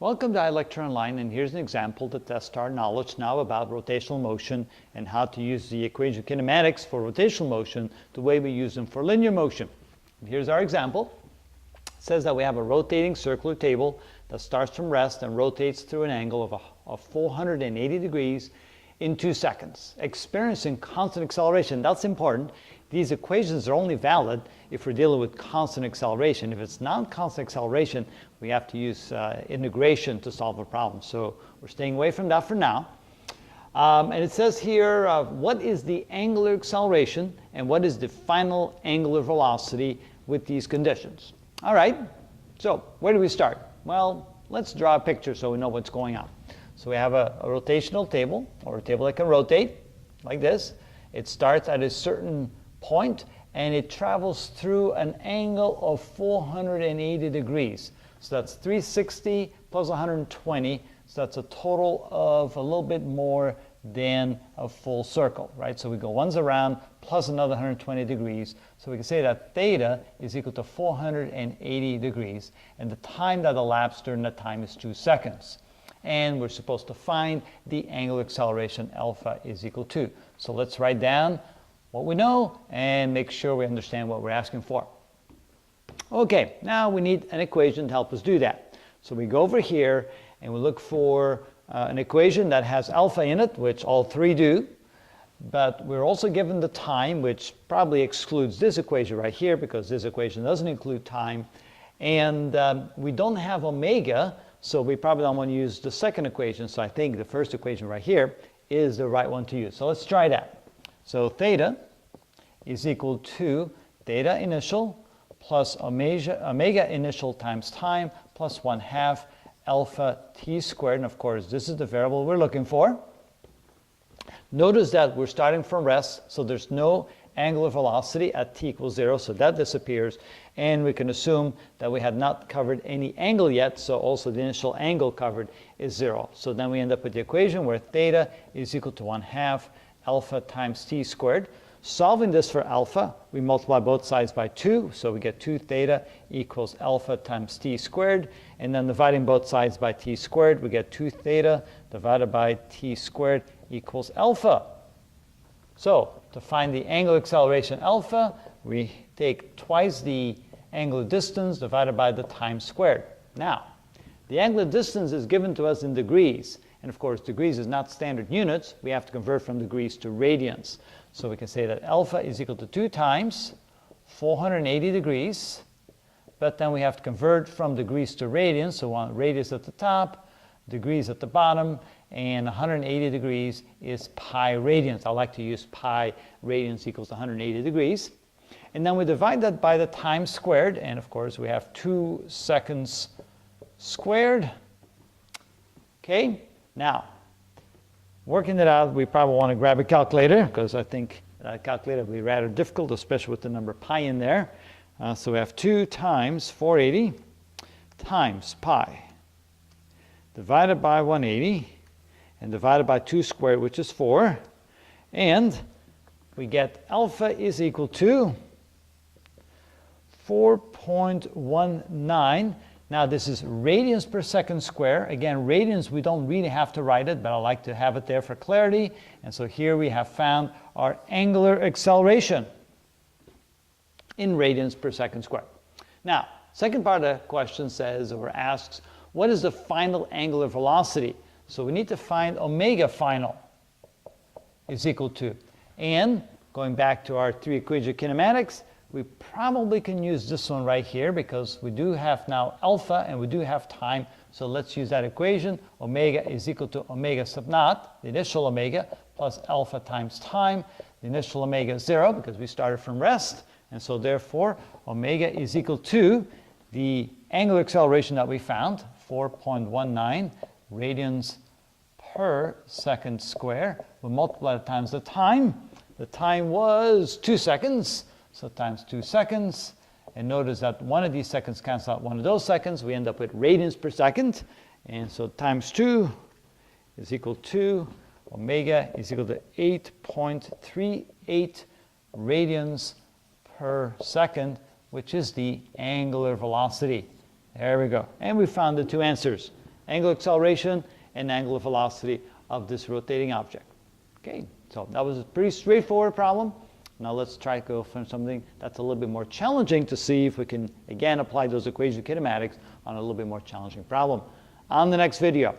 Welcome to iLecture Online, and here's an example to test our knowledge now about rotational motion and how to use the equation of kinematics for rotational motion the way we use them for linear motion. And here's our example. It says that we have a rotating circular table that starts from rest and rotates through an angle of 480 degrees in 2 seconds, experiencing constant acceleration. That's important. These equations are only valid if we're dealing with constant acceleration. If it's non-constant acceleration, we have to use integration to solve a problem. So we're staying away from that for now. And it says here, what is the angular acceleration and what is the final angular velocity with these conditions? All right, so where do we start? Well, let's draw a picture so we know what's going on. So we have a rotational table, or a table that can rotate like this. It starts at a certain point and it travels through an angle of 480 degrees. So that's 360 plus 120. So that's a total of a little bit more than a full circle, right? So we go once around plus another 120 degrees. So we can say that theta is equal to 480 degrees. And the time that elapsed during that time is 2 seconds. And we're supposed to find the angular acceleration alpha is equal to. So let's write down what we know and make sure we understand what we're asking for. Okay, now we need an equation to help us do that. So we go over here and we look for an equation that has alpha in it, which all three do. But we're also given the time, which probably excludes this equation right here because this equation doesn't include time. And we don't have omega, so we probably don't want to use the second equation. So I think the first equation right here is the right one to use. So let's try that. So theta is equal to theta initial plus omega initial times time plus 1/2 alpha t squared. And of course, this is the variable we're looking for. Notice that we're starting from rest, so there's no angular velocity at t equals 0, so that disappears. And we can assume that we had not covered any angle yet, so also the initial angle covered is 0. So then we end up with the equation where theta is equal to 1/2 alpha times t squared. Solving this for alpha, we multiply both sides by 2, so we get 2 theta equals alpha times t squared. And then dividing both sides by t squared, we get 2 theta divided by t squared equals alpha. So to find the angular acceleration alpha, we take twice the angular distance divided by the time squared. Now, the angular distance is given to us in degrees. And of course, degrees is not standard units. We have to convert from degrees to radians. So we can say that alpha is equal to 2 times 480 degrees. But then we have to convert from degrees to radians. So we want radius at the top, degrees at the bottom, and 180 degrees is pi radians. I like to use pi radians equals 180 degrees. And then we divide that by the time squared. And of course, we have 2 seconds squared. Okay. Now, working it out, we probably want to grab a calculator because I think a calculator will be rather difficult, especially with the number pi in there. So we have 2 times 480 times pi divided by 180 and divided by 2 squared, which is 4. And we get alpha is equal to 4.19. Now this is radians per second square. Again, radians, we don't really have to write it, but I like to have it there for clarity. And so here we have found our angular acceleration in radians per second square. Now, second part of the question says, or asks, what is the final angular velocity? So we need to find omega final is equal to. And going back to our 3 equations of kinematics, we probably can use this one right here because we do have now alpha and we do have time. So let's use that equation. Omega is equal to omega sub naught, the initial omega, plus alpha times time. The initial omega is 0 because we started from rest. And so therefore, omega is equal to the angular acceleration that we found, 4.19 radians per second square. We'll multiply it times the time. The time was 2 seconds. So times 2 seconds, and notice that one of these seconds cancels out one of those seconds. We end up with radians per second, and so times 2 is equal to omega is equal to 8.38 radians per second, which is the angular velocity. There we go. And we found the 2 answers. angular acceleration and angular velocity of this rotating object. Okay, so that was a pretty straightforward problem. Now let's try to go for something that's a little bit more challenging to see if we can, again, apply those equations of kinematics on a little bit more challenging problem on the next video.